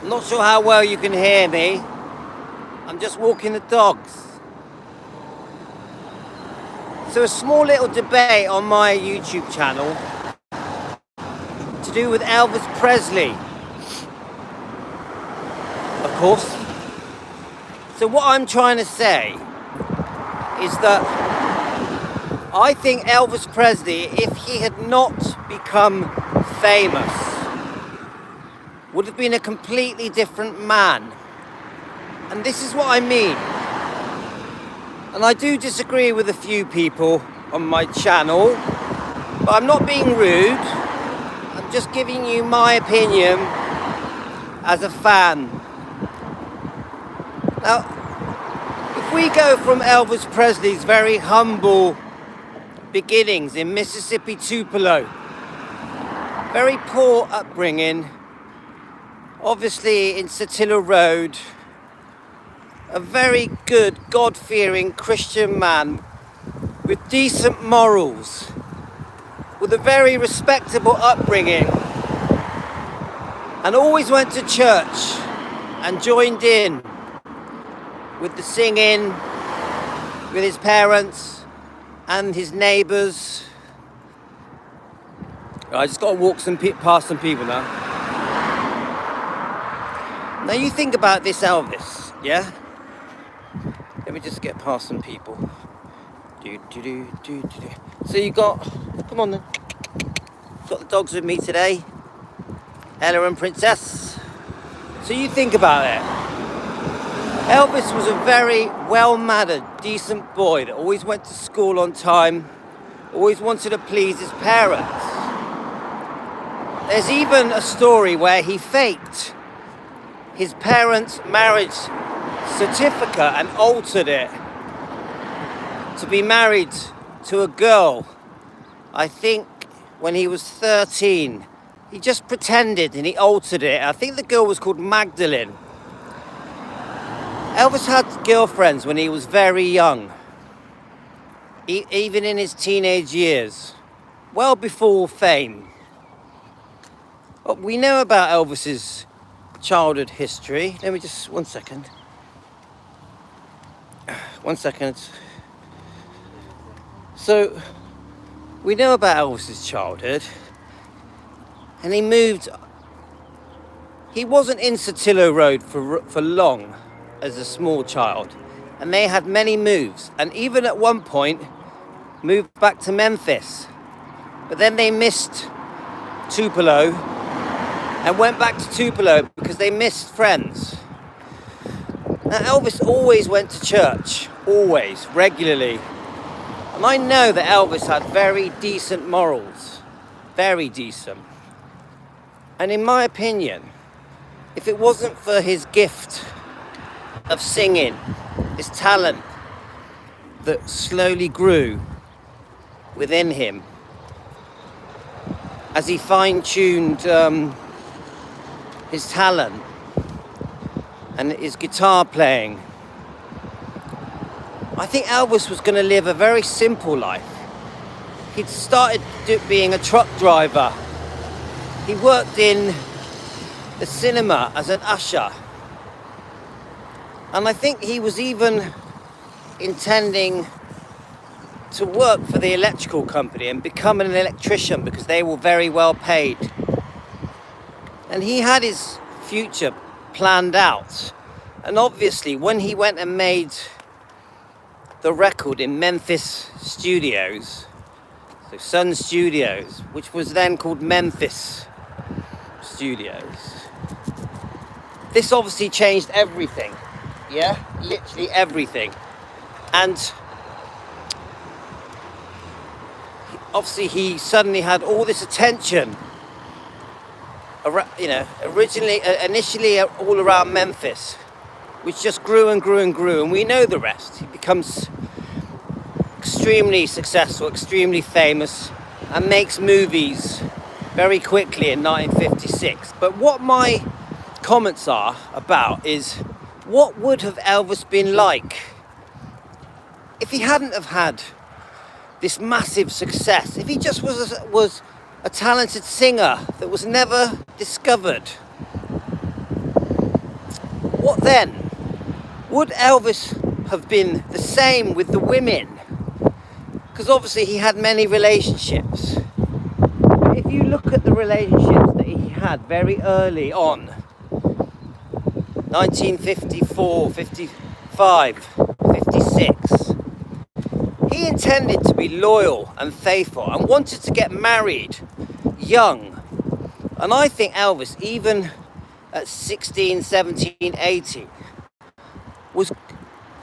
I'm not sure how well you can hear me. I'm just walking the dogs. So a small little debate on my YouTube channel to do with Elvis Presley, of course. So what I'm trying to say is that I think Elvis Presley, if he had not become famous, would have been a completely different man. And this is what I mean. And I do disagree with a few people on my channel, but I'm not being rude. I'm just giving you my opinion as a fan. Now, if we go from Elvis Presley's very humble beginnings in Mississippi, Tupelo, very poor upbringing, obviously in Satilla Road, a very good, God-fearing Christian man with decent morals, with a very respectable upbringing, and always went to church and joined in with the singing with his parents and his neighbours. I just got to walk past some people now. Now you think about this Elvis, yeah? Let me just get past some people. So you got, come on then. Got the dogs with me today. Ella and Princess. So you think about it. Elvis was a very well-mannered, decent boy that always went to school on time, always wanted to please his parents. There's even a story where he faked his parents' marriage certificate and altered it to be married to a girl, I think when he was 13. He just pretended and he altered it. I think the girl was called Magdalene. Elvis had girlfriends when he was very young, even in his teenage years, well before fame. But we know about Elvis's childhood history. Let me just, one second. So, we know about Elvis's childhood, and he wasn't in Satilla Road for long as a small child, and they had many moves, and even at one point moved back to Memphis, but then they missed Tupelo and went back to Tupelo because they missed friends. Now Elvis always went to church, always, regularly, and I know that Elvis had very decent morals, very decent. And in my opinion, if it wasn't for his gift of singing, his talent that slowly grew within him as he fine-tuned his talent and his guitar playing, I think Elvis was going to live a very simple life. He'd started being a truck driver. He worked in the cinema as an usher. And I think he was even intending to work for the electrical company and become an electrician because they were very well paid. And he had his future planned out. And obviously, when he went and made the record in Memphis Studios, so Sun Studios, which was then called Memphis Studios, this obviously changed everything. Yeah, literally everything. And obviously he suddenly had all this attention, initially all around Memphis, which just grew and grew and grew, and we know the rest. He becomes extremely successful, extremely famous, and makes movies very quickly in 1956. But what my comments are about is, what would have Elvis been like if he hadn't have had this massive success? If he just was a talented singer that was never discovered? what then? Would Elvis have been the same with the women? Because obviously he had many relationships. But if you look at the relationships that he had very early on, 1954, 55, 56, he intended to be loyal and faithful and wanted to get married young. And I think Elvis, even at 16, 17, 18, was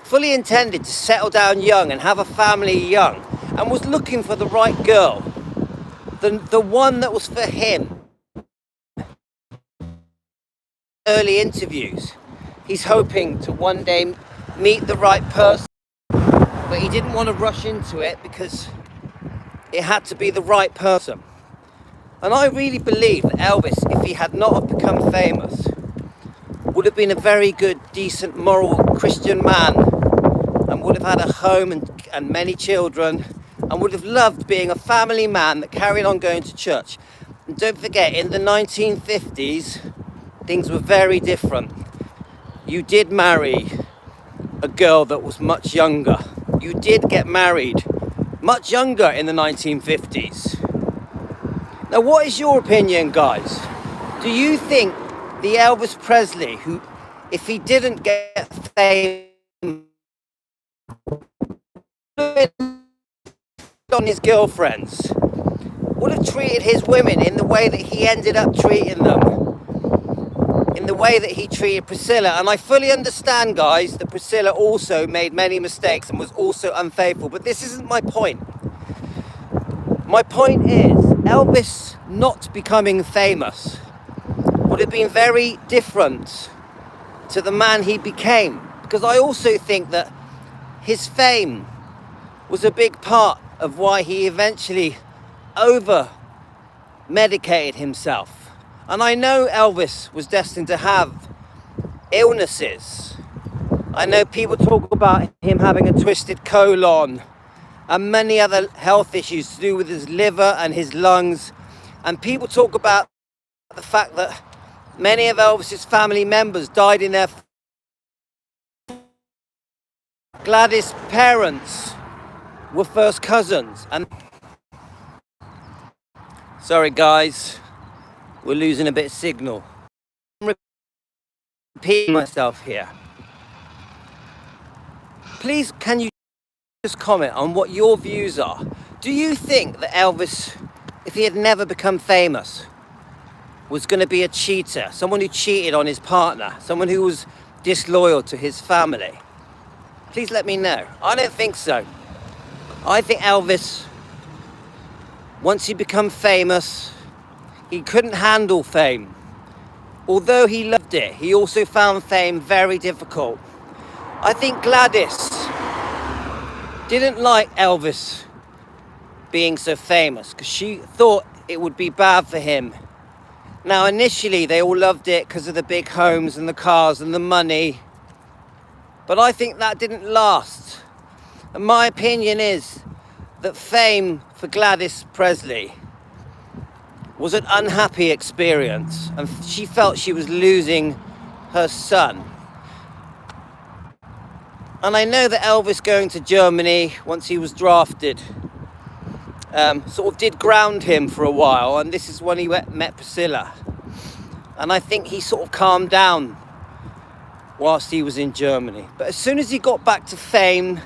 fully intended to settle down young and have a family young, and was looking for the right girl, the one that was for him. Early interviews, he's hoping to one day meet the right person, but he didn't want to rush into it because it had to be the right person. And I really believe that Elvis, if he had not have become famous, would have been a very good, decent, moral Christian man, and would have had a home and many children, and would have loved being a family man that carried on going to church. And don't forget, in the 1950s, things were very different. You did marry a girl that was much younger. You did get married much younger in the 1950s. Now, what is your opinion, guys? Do you think the Elvis Presley, who, if he didn't get fame, on his girlfriends, would have treated his women in the way that he ended up treating them, in the way that he treated Priscilla? And I fully understand, guys, that Priscilla also made many mistakes and was also unfaithful, but this isn't my point. My point is, Elvis not becoming famous would have been very different to the man he became, because I also think that his fame was a big part of why he eventually over-medicated himself. And I know Elvis was destined to have illnesses. I know people talk about him having a twisted colon and many other health issues to do with his liver and his lungs. And people talk about the fact that many of Elvis's family members died in their... Gladys' parents were first cousins. And sorry guys, we're losing a bit of signal. I'm repeating myself here. Please, can you just comment on what your views are? Do you think that Elvis, if he had never become famous, was going to be a cheater, someone who cheated on his partner, someone who was disloyal to his family? Please let me know. I don't think so. I think Elvis, once he became famous, he couldn't handle fame. Although he loved it, he also found fame very difficult. I think Gladys didn't like Elvis being so famous because she thought it would be bad for him. Now, initially, they all loved it because of the big homes and the cars and the money. But I think that didn't last. And my opinion is that fame for Gladys Presley was an unhappy experience, and she felt she was losing her son. And I know that Elvis going to Germany once he was drafted sort of did ground him for a while, and this is when he met Priscilla. And I think he sort of calmed down whilst he was in Germany. But as soon as he got back to fame,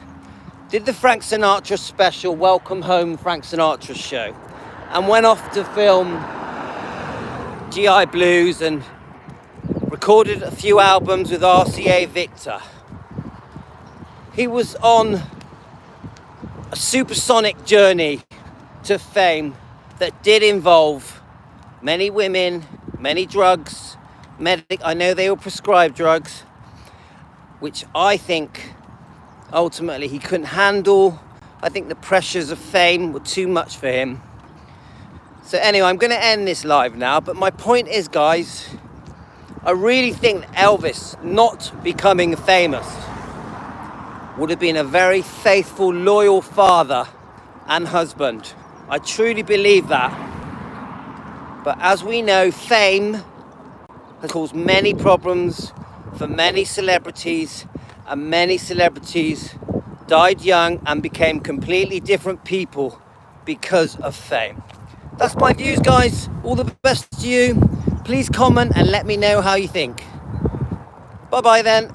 did the Frank Sinatra special, Welcome Home Frank Sinatra show, and went off to film GI Blues and recorded a few albums with RCA Victor. He was on a supersonic journey to fame that did involve many women, many drugs, I know they were prescribed drugs, which I think ultimately he couldn't handle. I think the pressures of fame were too much for him. So anyway, I'm going to end this live now, but my point is, guys, I really think that Elvis not becoming famous would have been a very faithful, loyal father and husband. I truly believe that. But as we know, fame has caused many problems for many celebrities, and many celebrities died young and became completely different people because of fame. That's my views, guys. All the best to you. Please comment and let me know how you think. Bye bye then.